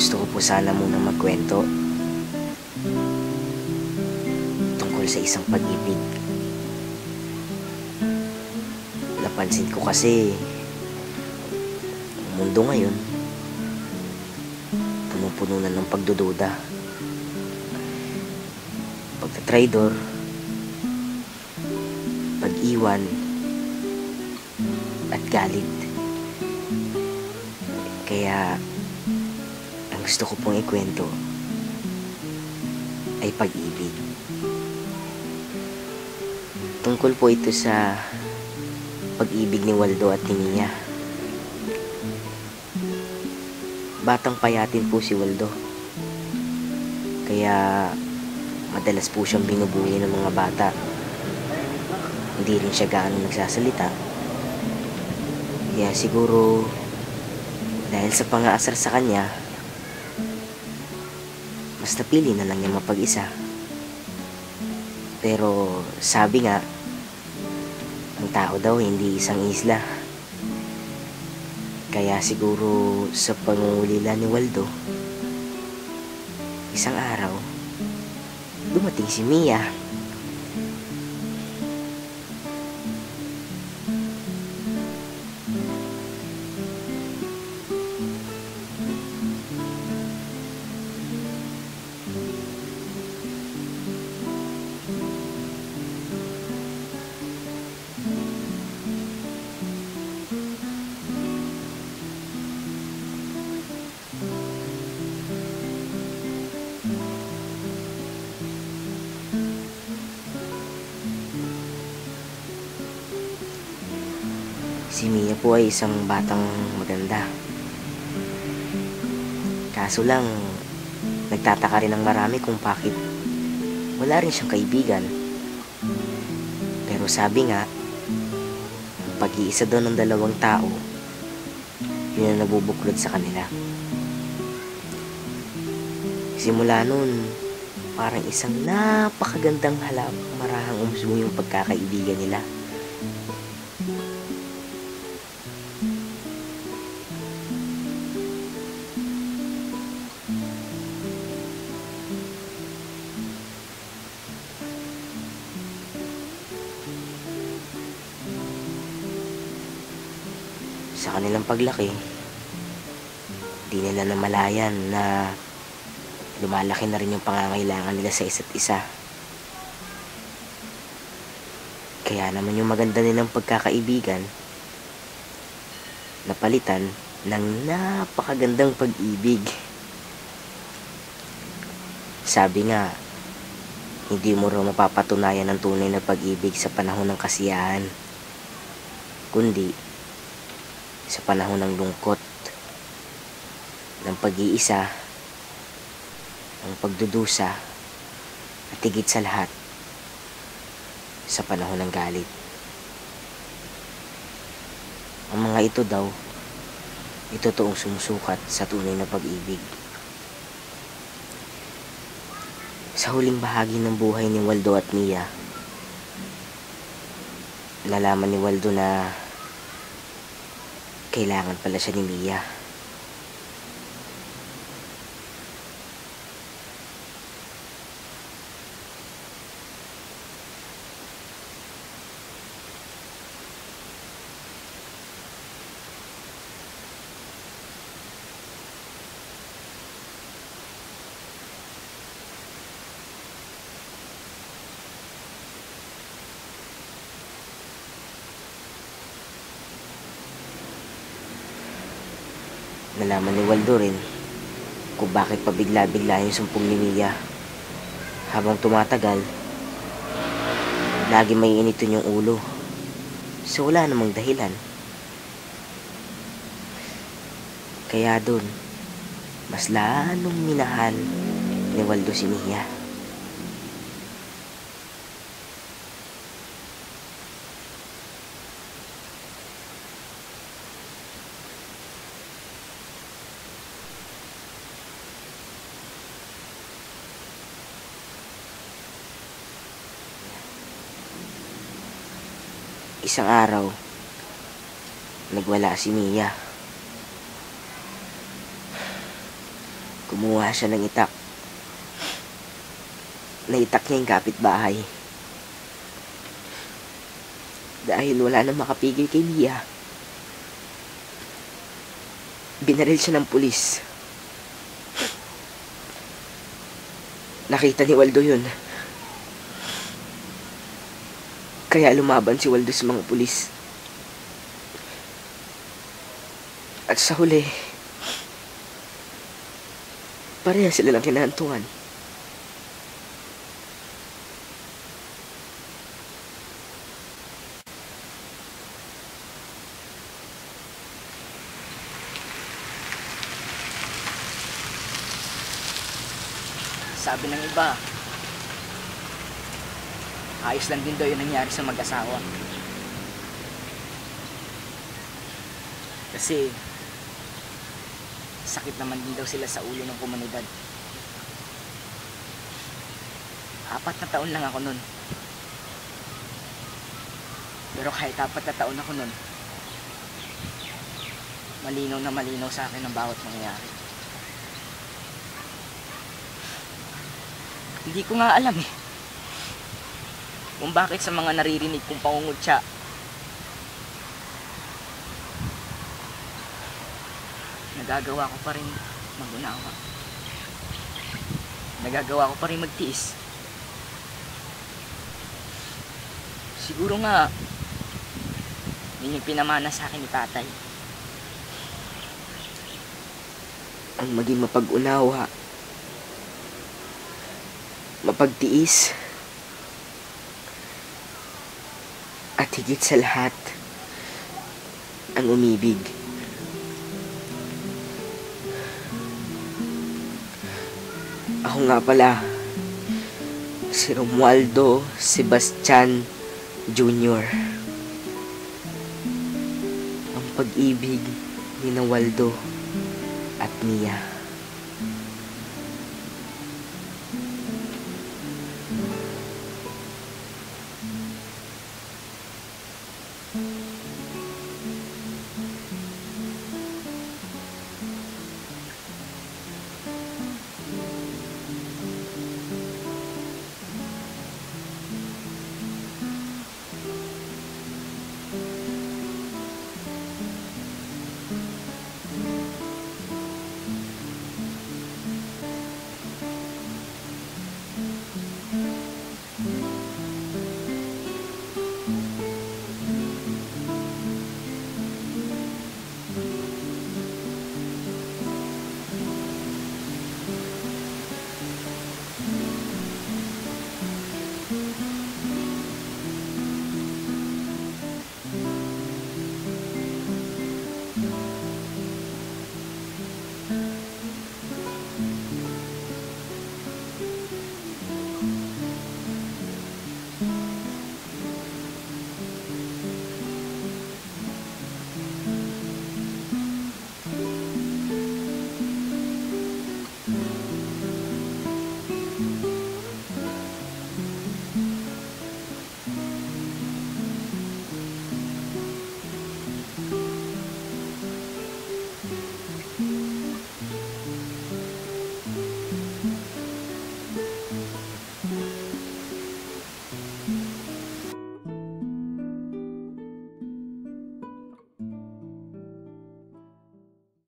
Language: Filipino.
Gusto ko po sana munang magkwento tungkol sa isang pag-ibig. Napansin ko kasi ang mundo ngayon punong-puno na ng pagdududa, pagtatraidor, pag-iwan at galit. Kaya ang gusto ko pong ikwento ay pag-ibig. Tungkol po ito sa pag-ibig ni Waldo at ni Mia. Batang payatin po si Waldo, kaya madalas po siyang binubuhay ng mga bata. Hindi rin siya gaano nagsasalita, kaya siguro dahil sa pang-aasar sa kanya, mas napili na lang niya mapag-isa. Pero sabi nga, ang tao daw hindi isang isla. Kaya siguro sa pangungulila ni Waldo, isang araw dumating si Mia. Si Mia po ay isang batang maganda. Kaso lang, nagtataka rin ang marami kung bakit wala rin siyang kaibigan. Pero sabi nga, pag-iisa daw ng dalawang tao, yun ang nabubuklod sa kanila. Simula nun, parang isang napakagandang marahang umusbong yung pagkakaibigan nila. Sa kanilang paglaki, di nila namalayan na lumalaki na rin yung pangangailangan nila sa isa't isa. Kaya naman yung maganda nilang pagkakaibigan napalitan ng napakagandang pag-ibig. Sabi nga, hindi mo raw mapapatunayan ang tunay na pag-ibig sa panahon ng kasiyahan, kundi sa panahon ng lungkot, ng pag-iisa, ng pagdudusa, at higit sa lahat, sa panahon ng galit. Ang mga ito daw, ito toong sumusukat sa tunay na pag-ibig. Sa huling bahagi ng buhay ni Waldo at Mia, nalaman ni Waldo na kailangan pala siya ni Mia. Nalaman ni Waldo rin kung bakit pabigla-bigla yung sumpong ni Mia. Habang tumatagal, lagi may initin yung ulo. So wala namang dahilan. Kaya dun, mas lalong minahal ni Waldo si Mia. Isang araw, nagwala si Mia. Kumuha siya ng itak. Naitak niya yung kapitbahay. Dahil wala nang makapigil kay Mia, binaril siya ng pulis. Nakita ni Waldo yun. Kaya lumaban si Waldo sa mga pulis. At sa huli, pareha sila ng kinahantungan. Sabi ng iba, ayos lang din daw yung nangyari sa mag-asawa. Kasi sakit naman din daw sila sa ulo ng komunidad. 4 na taon lang ako nun. Pero kahit 4 na taon ako nun, malinaw na malinaw sa akin ang bawat nangyayari. Hindi ko nga alam eh kung bakit sa mga naririnig kong pangungutya, nagagawa ko pa rin mag-unawa. Nagagawa ko pa rin magtiis. Siguro nga, yun yung pinamana sa akin ni tatay. Ang maging mapag-unawa, mapagtiis, at higit sa lahat, ang umibig. Ako nga pala, si Romualdo Sebastian Jr. Ang pag-ibig ni Waldo at Mia.